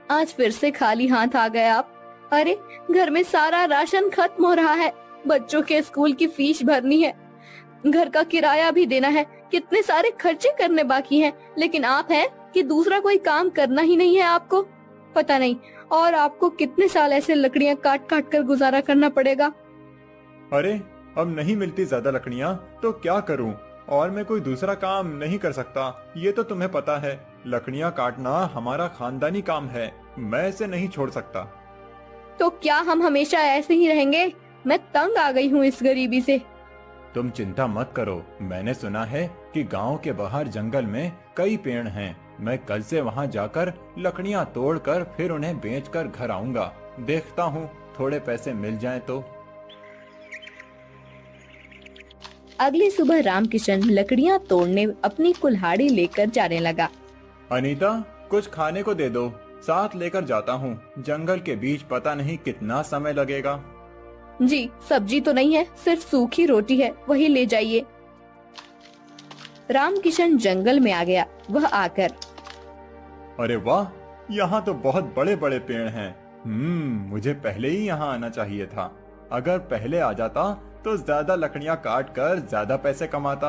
आज फिर से खाली हाथ आ गए आप। अरे, घर में सारा राशन खत्म हो रहा है, बच्चों के स्कूल की फीस भरनी है, घर का किराया भी देना है, कितने सारे खर्चे करने बाकी हैं। लेकिन आप हैं कि दूसरा कोई काम करना ही नहीं है आपको। पता नहीं और आपको कितने साल ऐसे लकड़ियां काट काट कर गुजारा करना पड़ेगा। अरे, अब नहीं मिलती ज्यादा लकड़ियाँ तो क्या करूँ? और मैं कोई दूसरा काम नहीं कर सकता, ये तो तुम्हें पता है। लकड़ियाँ काटना हमारा खानदानी काम है, मैं इसे नहीं छोड़ सकता। तो क्या हम हमेशा ऐसे ही रहेंगे? मैं तंग आ गई हूँ इस गरीबी से। तुम चिंता मत करो, मैंने सुना है कि गांव के बाहर जंगल में कई पेड़ हैं। मैं कल से वहां जाकर लकड़ियां तोड़कर फिर उन्हें बेचकर घर आऊंगा। देखता हूँ थोड़े पैसे मिल जाएं तो। अगली सुबह रामकिशन लकड़ियां तोड़ने अपनी कुल्हाड़ी लेकर जाने लगा। अनीता, कुछ खाने को दे दो, साथ लेकर जाता हूँ। जंगल के बीच पता नहीं कितना समय लगेगा। जी, सब्जी तो नहीं है, सिर्फ सूखी रोटी है, वही ले जाइए। रामकिशन जंगल में आ गया। वह आकर, अरे वाह, यहाँ तो बहुत बड़े बड़े पेड़ हैं। मुझे पहले ही यहाँ आना चाहिए था। अगर पहले आ जाता तो ज्यादा लकड़ियाँ काट कर ज्यादा पैसे कमाता।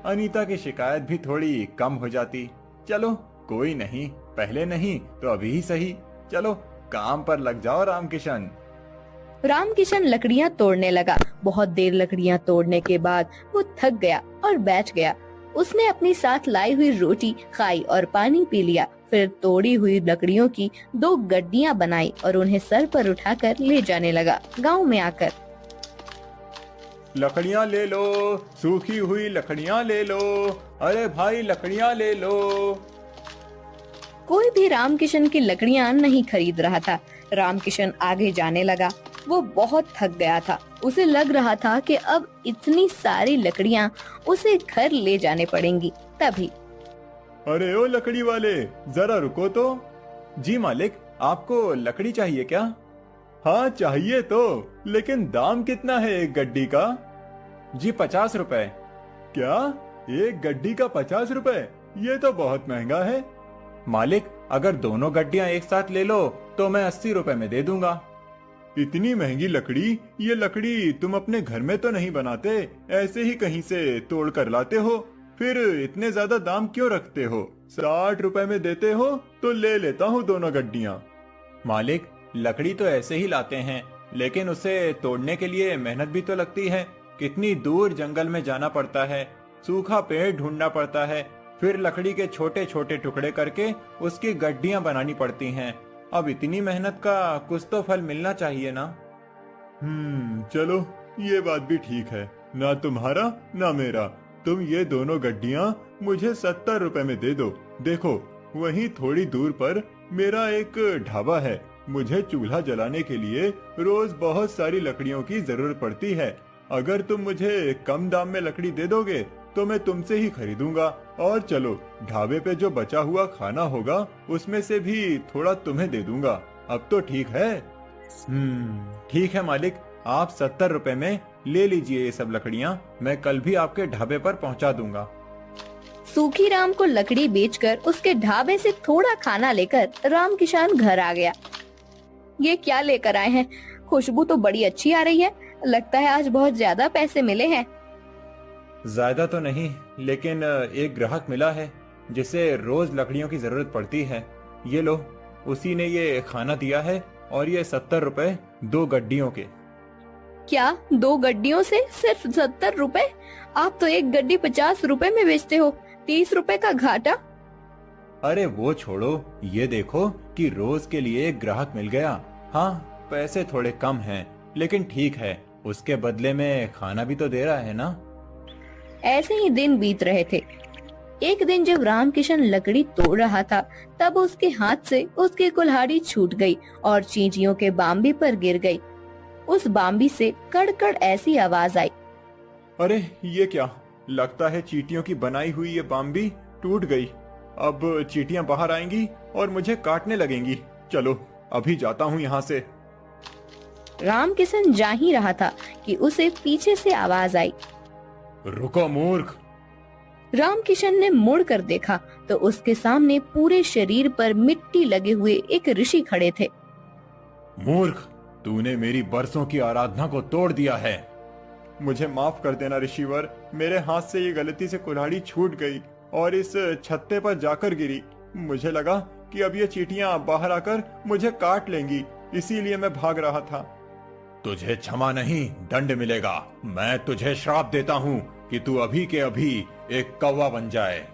अनीता की शिकायत भी थोड़ी कम हो जाती। चलो कोई नहीं, पहले नहीं तो अभी ही सही। चलो काम पर लग जाओ रामकिशन। रामकिशन लकड़ियां तोड़ने लगा। बहुत देर लकड़ियां तोड़ने के बाद वो थक गया और बैठ गया। उसने अपनी साथ लाई हुई रोटी खाई और पानी पी लिया। फिर तोड़ी हुई लकड़ियों की 2 गड्डियां बनाई और उन्हें सर पर उठाकर ले जाने लगा। गांव में आकर, लकड़ियाँ ले लो, सूखी हुई लकड़ियाँ ले लो। अरे भाई, लकड़ियाँ ले लो। कोई भी रामकिशन की लकड़ियां नहीं खरीद रहा था। रामकिशन आगे जाने लगा। वो बहुत थक गया था। उसे लग रहा था कि अब इतनी सारी लकड़ियां उसे घर ले जाने पड़ेंगी। तभी, अरे ओ लकड़ी वाले, जरा रुको तो। जी मालिक, आपको लकड़ी चाहिए क्या? हाँ चाहिए तो, लेकिन दाम कितना है एक गड्डी का? जी 50 रुपए। क्या, एक गड्डी का 50 रुपए? ये तो बहुत महंगा है। मालिक, अगर दोनों गड्डियां एक साथ ले लो तो मैं 80 रुपए में दे दूंगा। इतनी महंगी लकड़ी? ये लकड़ी तुम अपने घर में तो नहीं बनाते, ऐसे ही कहीं से तोड़ कर लाते हो? फिर इतने ज्यादा दाम क्यों रखते हो? 60 रुपए में देते हो तो ले लेता हूँ दोनों गड्डियाँ। मालिक, लकड़ी तो ऐसे ही लाते हैं, लेकिन उसे तोड़ने के लिए मेहनत भी तो लगती है। कितनी दूर जंगल में जाना पड़ता है, सूखा पेड़ ढूंढना पड़ता है, फिर लकड़ी के छोटे छोटे टुकड़े करके उसकी गड्डियां बनानी पड़ती हैं। अब इतनी मेहनत का कुछ तो फल मिलना चाहिए ना। चलो, ये बात भी ठीक है। ना तुम्हारा ना मेरा। तुम ये दोनों गड्डियां मुझे 70 रुपए में दे दो। देखो, वहीं थोड़ी दूर पर मेरा एक ढाबा है। मुझे चूल्हा जलाने के लिए रोज बहुत सारी लकड़ियों की जरूरत पड़ती है। अगर तुम मुझे कम दाम में लकड़ी दे दोगे तो मैं तुमसे ही खरीदूंगा। और चलो, ढाबे पे जो बचा हुआ खाना होगा उसमें से भी थोड़ा तुम्हें दे दूंगा। अब तो ठीक है? ठीक है मालिक, आप 70 रुपए में ले लीजिए ये सब लकड़ियाँ। मैं कल भी आपके ढाबे पर पहुँचा दूंगा। सूखी राम को लकड़ी बेचकर उसके ढाबे से थोड़ा खाना लेकर रामकिशन घर आ गया। ये क्या लेकर आए हैं? खुशबू तो बड़ी अच्छी आ रही है। लगता है आज बहुत ज्यादा पैसे मिले हैं। ज्यादा तो नहीं, लेकिन एक ग्राहक मिला है जिसे रोज लकड़ियों की जरूरत पड़ती है। ये लो, उसी ने ये खाना दिया है और ये 70 रुपए 2 गड्डियों के। क्या 2 गड्डियों से सिर्फ 70 रुपए? आप तो एक गड्डी 50 रुपए में बेचते हो। 30 रुपए का घाटा। अरे वो छोड़ो, ये देखो कि रोज के लिए एक ग्राहक मिल गया। हाँ, पैसे थोड़े कम हैं, लेकिन ठीक है, उसके बदले में खाना भी तो दे रहा है ना। ऐसे ही दिन बीत रहे थे। एक दिन जब रामकिशन लकड़ी तोड़ रहा था, तब उसके हाथ से उसकी कुल्हाड़ी छूट गई और चींटियों के बाम्बी पर गिर गई। उस बाम्बी से कड़कड़ ऐसी आवाज आई। अरे ये क्या? लगता है चींटियों की बनाई हुई ये बाम्बी टूट गई। अब चींटियां बाहर आएंगी और मुझे काटने लगेंगी। चलो, अभी जाता हूँ यहाँ से। रामकिशन जा ही रहा था कि उसे पीछे से आवाज आई। रुको मूर्ख! रामकिशन ने मुड़ कर देखा तो उसके सामने पूरे शरीर पर मिट्टी लगे हुए एक ऋषि खड़े थे। मूर्ख, तूने मेरी बरसों की आराधना को तोड़ दिया है। मुझे माफ कर देना ऋषिवर, मेरे हाथ से ये गलती से कुल्हाड़ी छूट गई और इस छत्ते पर जाकर गिरी। मुझे लगा कि अब ये चींटियां बाहर आकर मुझे काट लेंगी, इसीलिए मैं भाग रहा था। तुझे क्षमा नहीं, दंड मिलेगा। मैं तुझे श्राप देता हूँ कि तू अभी के अभी एक कौवा बन जाए।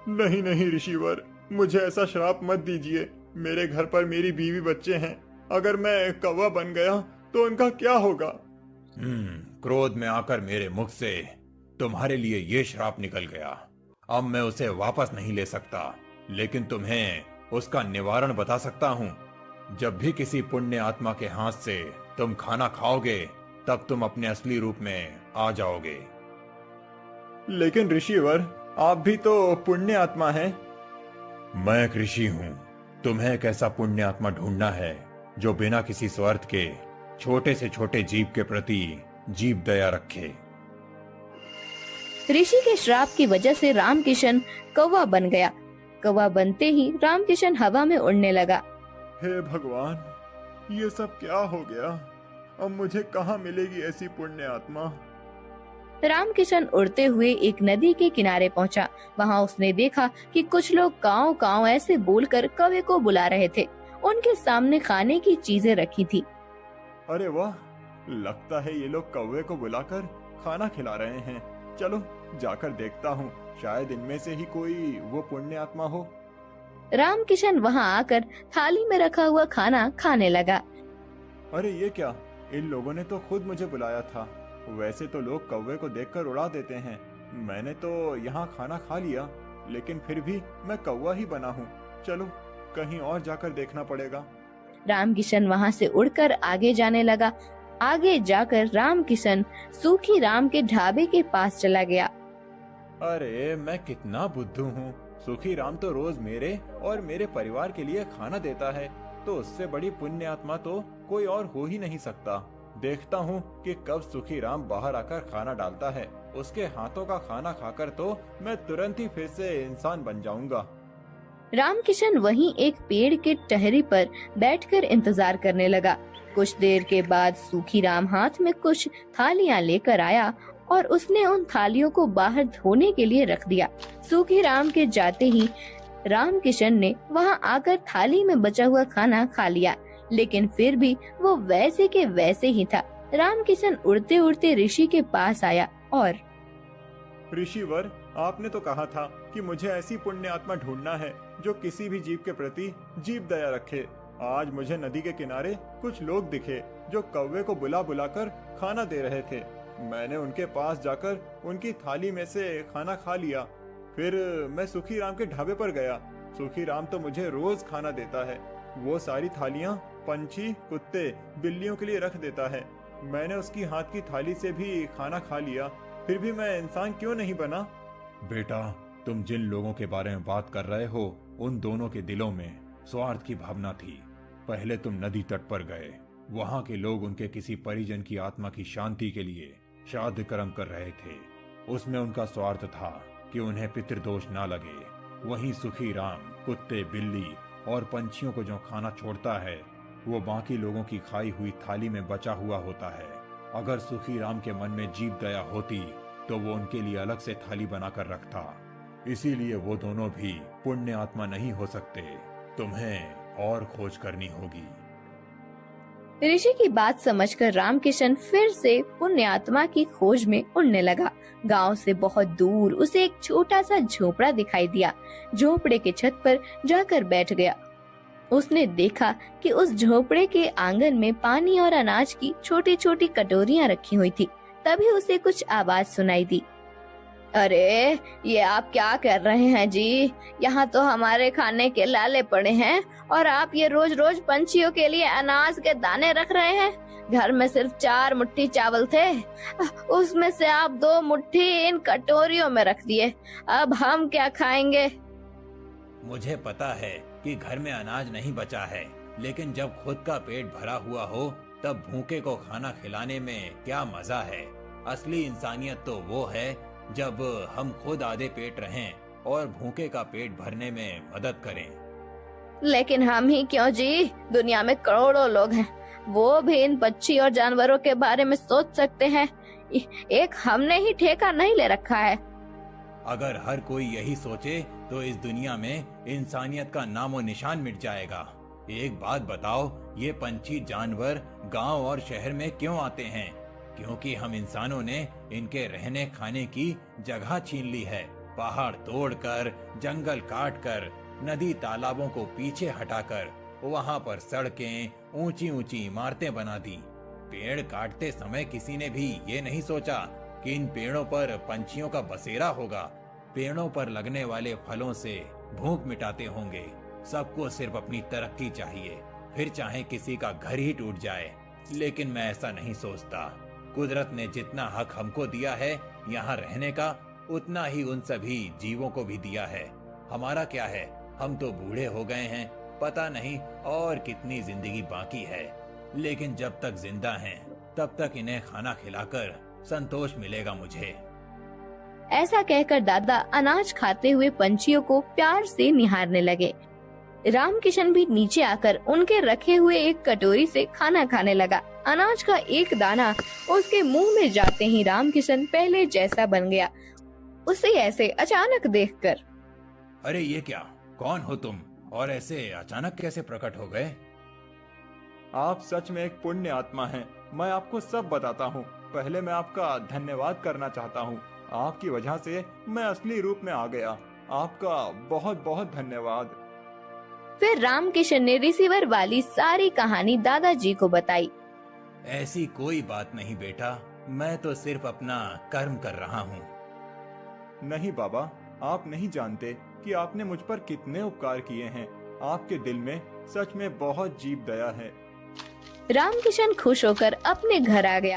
नहीं नहीं ऋषिवर, मुझे ऐसा श्राप मत दीजिए। मेरे घर पर मेरी बीवी बच्चे हैं, अगर मैं कौवा बन गया तो उनका क्या होगा? क्रोध में आकर मेरे मुख से तुम्हारे लिए ये श्राप निकल गया। अब मैं उसे वापस नहीं ले सकता, लेकिन तुम्हें उसका निवारण बता सकता हूँ। जब भी किसी पुण्य आत्मा के हाथ से तुम खाना खाओगे, तब तुम अपने असली रूप में आ जाओगे। लेकिन ऋषिवर, आप भी तो पुण्य आत्मा हैं। मैं एक ऋषि हूँ। तुम्हें एक ऐसा पुण्य आत्मा ढूंढना है जो बिना किसी स्वार्थ के छोटे से छोटे जीव के प्रति जीव दया रखे। ऋषि के श्राप की वजह से रामकिशन कौवा बन गया। कौवा बनते ही रामकिशन हवा में उड़ने लगा। हे भगवान, ये सब क्या हो गया? अब मुझे कहाँ मिलेगी ऐसी पुण्य आत्मा? रामकिशन उड़ते हुए एक नदी के किनारे पहुंचा। वहां उसने देखा कि कुछ लोग काव काव ऐसे बोलकर कौवे को बुला रहे थे। उनके सामने खाने की चीजें रखी थी। अरे वाह, लगता है ये लोग कौवे को बुलाकर खाना खिला रहे हैं। चलो जाकर देखता हूँ, शायद इनमें से ही कोई वो पुण्य आत्मा हो। रामकिशन वहां आकर थाली में रखा हुआ खाना खाने लगा। अरे ये क्या, इन लोगों ने तो खुद मुझे बुलाया था। वैसे तो लोग कौवे को देखकर उड़ा देते हैं। मैंने तो यहाँ खाना खा लिया, लेकिन फिर भी मैं कौवा ही बना हूँ। चलो कहीं और जाकर देखना पड़ेगा। रामकिशन वहां से उड़कर आगे जाने लगा। आगे जाकर रामकिशन सूखी राम के ढाबे के पास चला गया। अरे मैं कितना बुद्धू हूँ। सुखी राम तो रोज मेरे और मेरे परिवार के लिए खाना देता है, तो उससे बड़ी पुण्य आत्मा तो कोई और हो ही नहीं सकता। देखता हूँ कि कब सुखी राम बाहर आकर खाना डालता है। उसके हाथों का खाना खाकर तो मैं तुरंत ही फिर से इंसान बन जाऊंगा। रामकिशन वहीं एक पेड़ के टहनी पर बैठकर इंतजार करने लगा। कुछ देर के बाद सूखी राम हाथ में कुछ थालियां लेकर आया और उसने उन थालियों को बाहर धोने के लिए रख दिया। सूखी राम के जाते ही रामकिशन ने वहां आकर थाली में बचा हुआ खाना खा लिया, लेकिन फिर भी वो वैसे के वैसे ही था। रामकिशन उड़ते उड़ते ऋषि के पास आया और ऋषिवर, आपने तो कहा था कि मुझे ऐसी पुण्य आत्मा ढूंढना है जो किसी भी जीव के प्रति जीव दया रखे। आज मुझे नदी के किनारे कुछ लोग दिखे जो कौवे को बुला बुलाकर खाना दे रहे थे। मैंने उनके पास जाकर उनकी थाली में से खाना खा लिया। फिर मैं सुखी राम के ढाबे पर गया। सुखी राम तो मुझे रोज खाना देता है। वो सारी थालियां पंछी, कुत्ते, बिल्लियों के लिए रख देता है। मैंने उसकी हाथ की थाली से भी खाना खा लिया, फिर भी मैं इंसान क्यों नहीं बना? बेटा, तुम जिन लोगों के बारे में बात कर रहे हो, उन दोनों के दिलों में स्वार्थ की भावना थी। पहले तुम नदी तट पर गए। वहां के लोग उनके किसी परिजन की आत्मा की शांति के लिए श्राद्ध कर्म कर रहे थे। उसमें उनका स्वार्थ था कि उन्हें पितृदोष ना लगे। वहीं सुखी राम कुत्ते, बिल्ली और पंछियों को जो खाना छोड़ता है, वो बाकी लोगों की खाई हुई थाली में बचा हुआ होता है। अगर सुखी राम के मन में जीव दया होती तो वो उनके लिए अलग से थाली बनाकर रखता। इसीलिए वो दोनों भी पुण्य आत्मा नहीं हो सकते। तुम्हें और खोज करनी होगी। ऋषि की बात समझकर रामकिशन फिर से पुण्य आत्मा की खोज में उड़ने लगा। गांव से बहुत दूर उसे एक छोटा सा झोपड़ा दिखाई दिया। झोपड़े के छत पर जाकर बैठ गया। उसने देखा कि उस झोपड़े के आंगन में पानी और अनाज की छोटी छोटी कटोरियां रखी हुई थी। तभी उसे कुछ आवाज सुनाई दी। अरे ये आप क्या कर रहे हैं जी? यहाँ तो हमारे खाने के लाले पड़े हैं और आप ये रोज रोज पंछियों के लिए अनाज के दाने रख रहे हैं। घर में सिर्फ 4 मुट्ठी चावल थे, उसमें से आप 2 मुट्ठी इन कटोरियों में रख दिए। अब हम क्या खाएंगे? मुझे पता है कि घर में अनाज नहीं बचा है, लेकिन जब खुद का पेट भरा हुआ हो तब भूखे को खाना खिलाने में क्या मजा है। असली इंसानियत तो वो है जब हम खुद आधे पेट रहें और भूखे का पेट भरने में मदद करें। लेकिन हम ही क्यों जी, दुनिया में करोड़ों लोग हैं, वो भी इन पक्षी और जानवरों के बारे में सोच सकते हैं। एक हमने ही ठेका नहीं ले रखा है। अगर हर कोई यही सोचे तो इस दुनिया में इंसानियत का नामो निशान मिट जाएगा। एक बात बताओ, ये पंछी जानवर गांव और शहर में क्यों आते हैं? क्योंकि हम इंसानों ने इनके रहने खाने की जगह छीन ली है। पहाड़ तोड़कर, जंगल काटकर, नदी तालाबों को पीछे हटाकर वहां पर सड़कें, ऊंची ऊंची इमारतें बना दी। पेड़ काटते समय किसी ने भी ये नहीं सोचा कि इन पेड़ों पर पंछियों का बसेरा होगा। पेड़ों पर लगने वाले फलों से भूख मिटाते होंगे। सबको सिर्फ अपनी तरक्की चाहिए, फिर चाहे किसी का घर ही टूट जाए। लेकिन मैं ऐसा नहीं सोचता। कुदरत ने जितना हक हमको दिया है यहाँ रहने का, उतना ही उन सभी जीवों को भी दिया है। हमारा क्या है, हम तो बूढ़े हो गए हैं, पता नहीं और कितनी जिंदगी बाकी है। लेकिन जब तक जिंदा हैं, तब तक इन्हें खाना खिलाकर संतोष मिलेगा मुझे। ऐसा कहकर दादा अनाज खाते हुए पंछियों को प्यार से निहारने लगे। रामकिशन भी नीचे आकर उनके रखे हुए एक कटोरी से खाना खाने लगा। अनाज का एक दाना उसके मुंह में जाते ही रामकिशन पहले जैसा बन गया। उसे ऐसे अचानक देखकर, अरे ये क्या, कौन हो तुम और ऐसे अचानक कैसे प्रकट हो गए? आप सच में एक पुण्य आत्मा हैं। मैं आपको सब बताता हूँ। पहले मैं आपका धन्यवाद करना चाहता हूँ। आपकी वजह से मैं असली रूप में आ गया। आपका बहुत बहुत धन्यवाद। फिर रामकिशन ने रिसीवर वाली सारी कहानी दादाजी को बताई। ऐसी कोई बात नहीं बेटा, मैं तो सिर्फ अपना कर्म कर रहा हूँ। नहीं बाबा, आप नहीं जानते कि आपने मुझ पर कितने उपकार किए हैं। आपके दिल में सच में बहुत जीव दया है। रामकिशन खुश होकर अपने घर आ गया।